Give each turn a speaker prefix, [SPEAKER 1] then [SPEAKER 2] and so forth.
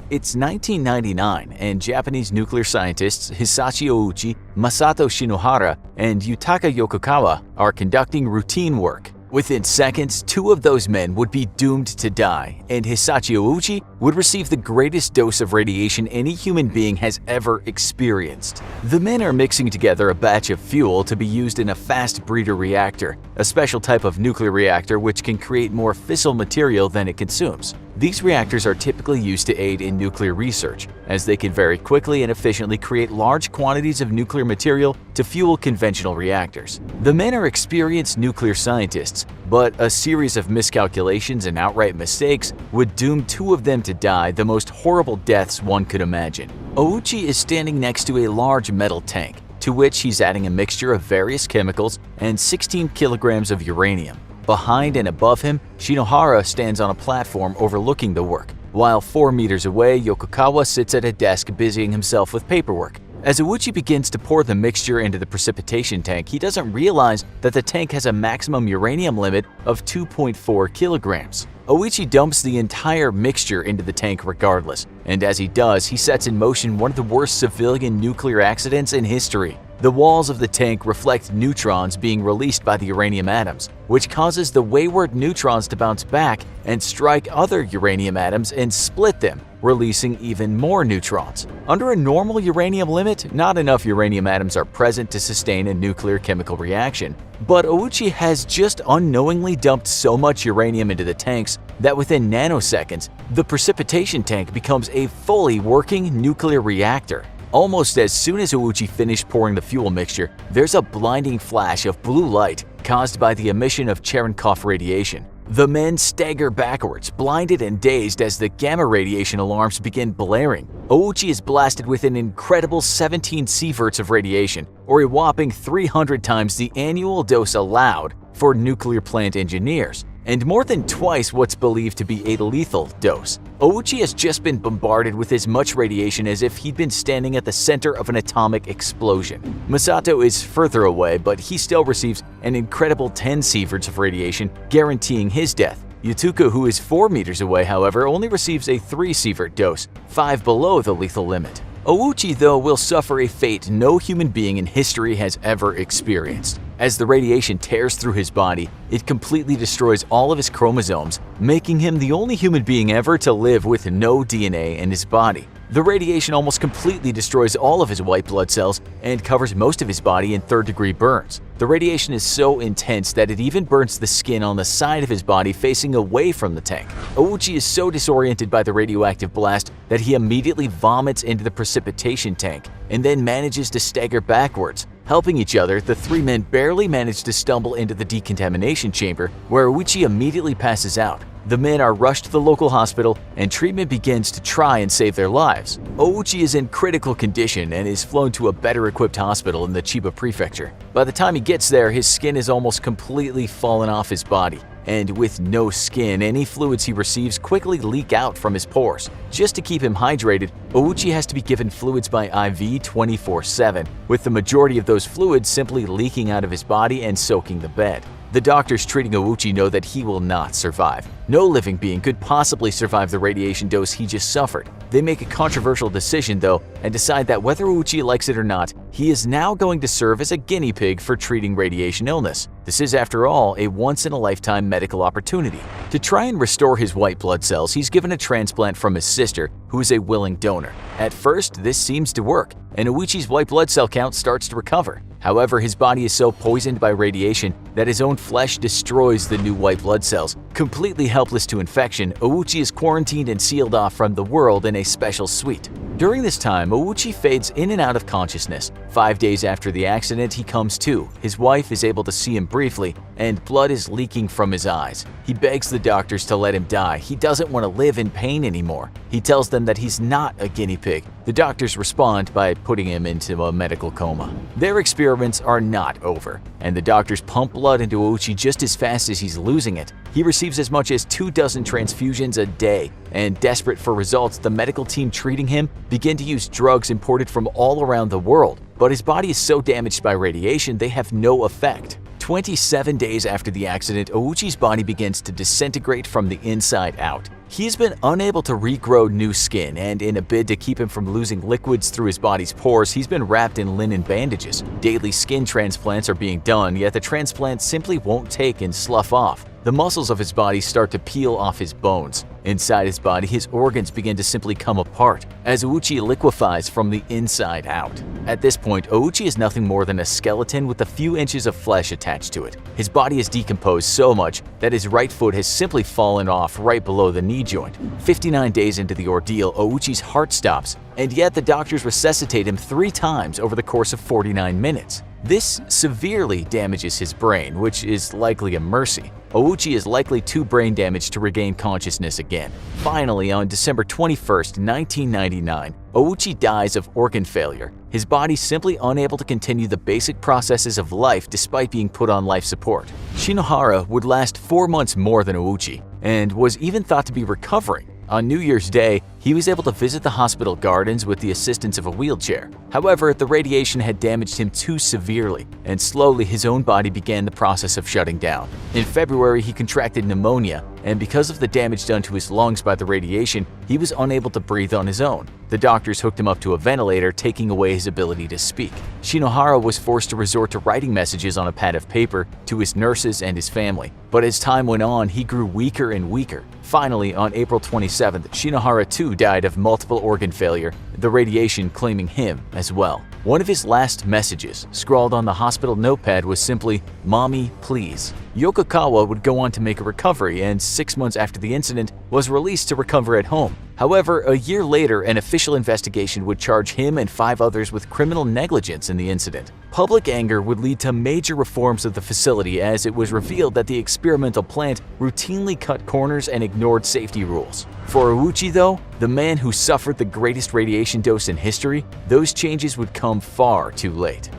[SPEAKER 1] It's 1999, and Japanese nuclear scientists Hisashi Ouchi, Masato Shinohara, and Yutaka Yokokawa are conducting routine work. Within seconds, two of those men would be doomed to die, and Hisashi Ouchi would receive the greatest dose of radiation any human being has ever experienced. The men are mixing together a batch of fuel to be used in a fast breeder reactor, a special type of nuclear reactor which can create more fissile material than it consumes. These reactors are typically used to aid in nuclear research, as they can very quickly and efficiently create large quantities of nuclear material to fuel conventional reactors. The men are experienced nuclear scientists, but a series of miscalculations and outright mistakes would doom two of them to die the most horrible deaths one could imagine. Ouchi is standing next to a large metal tank, to which he's adding a mixture of various chemicals and 16 kilograms of uranium. Behind and above him, Shinohara stands on a platform overlooking the work, while 4 meters away, Yokokawa sits at a desk busying himself with paperwork. As Ouchi begins to pour the mixture into the precipitation tank, he doesn't realize that the tank has a maximum uranium limit of 2.4 kilograms. Ouchi dumps the entire mixture into the tank regardless, and as he does, he sets in motion one of the worst civilian nuclear accidents in history. The walls of the tank reflect neutrons being released by the uranium atoms, which causes the wayward neutrons to bounce back and strike other uranium atoms and split them, releasing even more neutrons. Under a normal uranium limit, not enough uranium atoms are present to sustain a nuclear chemical reaction. But Ouchi has just unknowingly dumped so much uranium into the tanks that within nanoseconds, the precipitation tank becomes a fully working nuclear reactor. Almost as soon as Ouchi finished pouring the fuel mixture, there's a blinding flash of blue light caused by the emission of Cherenkov radiation. The men stagger backwards, blinded and dazed as the gamma radiation alarms begin blaring. Ouchi is blasted with an incredible 17 sieverts of radiation, or a whopping 300 times the annual dose allowed for nuclear plant engineers, and more than twice what's believed to be a lethal dose. Ouchi has just been bombarded with as much radiation as if he'd been standing at the center of an atomic explosion. Masato is further away, but he still receives an incredible 10 sieverts of radiation, guaranteeing his death. Yutaka, who is 4 meters away, however, only receives a 3 sievert dose, 5 below the lethal limit. Ouchi, though, will suffer a fate no human being in history has ever experienced. As the radiation tears through his body, it completely destroys all of his chromosomes, making him the only human being ever to live with no DNA in his body. The radiation almost completely destroys all of his white blood cells and covers most of his body in third-degree burns. The radiation is so intense that it even burns the skin on the side of his body facing away from the tank. Ouchi is so disoriented by the radioactive blast that he immediately vomits into the precipitation tank and then manages to stagger backwards. Helping each other, the three men barely manage to stumble into the decontamination chamber, where Ouchi immediately passes out. The men are rushed to the local hospital, and treatment begins to try and save their lives. Ouchi is in critical condition and is flown to a better-equipped hospital in the Chiba prefecture. By the time he gets there, his skin is almost completely fallen off his body, and with no skin, any fluids he receives quickly leak out from his pores. Just to keep him hydrated, Ouchi has to be given fluids by IV 24/7, with the majority of those fluids simply leaking out of his body and soaking the bed. The doctors treating Ouchi know that he will not survive. No living being could possibly survive the radiation dose he just suffered. They make a controversial decision, though, and decide that whether Ouchi likes it or not, he is now going to serve as a guinea pig for treating radiation illness. This is, after all, a once-in-a-lifetime medical opportunity. To try and restore his white blood cells, he's given a transplant from his sister, who is a willing donor. At first, this seems to work, and Ouchi's white blood cell count starts to recover. However, his body is so poisoned by radiation that his own flesh destroys the new white blood cells. Completely helpless to infection, Ouchi is quarantined and sealed off from the world in a special suite. During this time, Ouchi fades in and out of consciousness. 5 days after the accident, he comes to. His wife is able to see him briefly, and blood is leaking from his eyes. He begs the doctors to let him die. He doesn't want to live in pain anymore. He tells them that he's not a guinea pig. The doctors respond by putting him into a medical coma. Their experiments are not over, and the doctors pump blood into Ouchi just as fast as he's losing it. He receives as much as 24 transfusions a day, and desperate for results, the medical team treating him begin to use drugs imported from all around the world. But his body is so damaged by radiation, they have no effect. 27 days after the accident, Ouchi's body begins to disintegrate from the inside out. He's been unable to regrow new skin, and in a bid to keep him from losing liquids through his body's pores, he's been wrapped in linen bandages. Daily skin transplants are being done, yet the transplants simply won't take and slough off. The muscles of his body start to peel off his bones. Inside his body, his organs begin to simply come apart as Ouchi liquefies from the inside out. At this point, Ouchi is nothing more than a skeleton with a few inches of flesh attached to it. His body has decomposed so much that his right foot has simply fallen off right below the knee joint. 59 days into the ordeal, Ouchi's heart stops, and yet the doctors resuscitate him 3 times over the course of 49 minutes. This severely damages his brain, which is likely a mercy. Ouchi is likely too brain damaged to regain consciousness again. Finally, on December 21, 1999, Ouchi dies of organ failure, his body simply unable to continue the basic processes of life despite being put on life support. Shinohara would last 4 months more than Ouchi, and was even thought to be recovering. On New Year's Day, he was able to visit the hospital gardens with the assistance of a wheelchair. However, the radiation had damaged him too severely, and slowly his own body began the process of shutting down. In February, he contracted pneumonia, and because of the damage done to his lungs by the radiation, he was unable to breathe on his own. The doctors hooked him up to a ventilator, taking away his ability to speak. Shinohara was forced to resort to writing messages on a pad of paper to his nurses and his family. But as time went on, he grew weaker and weaker. Finally, on April 27th, Shinohara too died of multiple organ failure, the radiation claiming him as well. One of his last messages, scrawled on the hospital notepad, was simply, "Mommy, please." Yokokawa would go on to make a recovery, and 6 months after the incident, was released to recover at home. However, a year later, an official investigation would charge him and 5 others with criminal negligence in the incident. Public anger would lead to major reforms of the facility, as it was revealed that the experimental plant routinely cut corners and ignored safety rules. For Ouchi though, the man who suffered the greatest radiation dose in history, those changes would come far too late.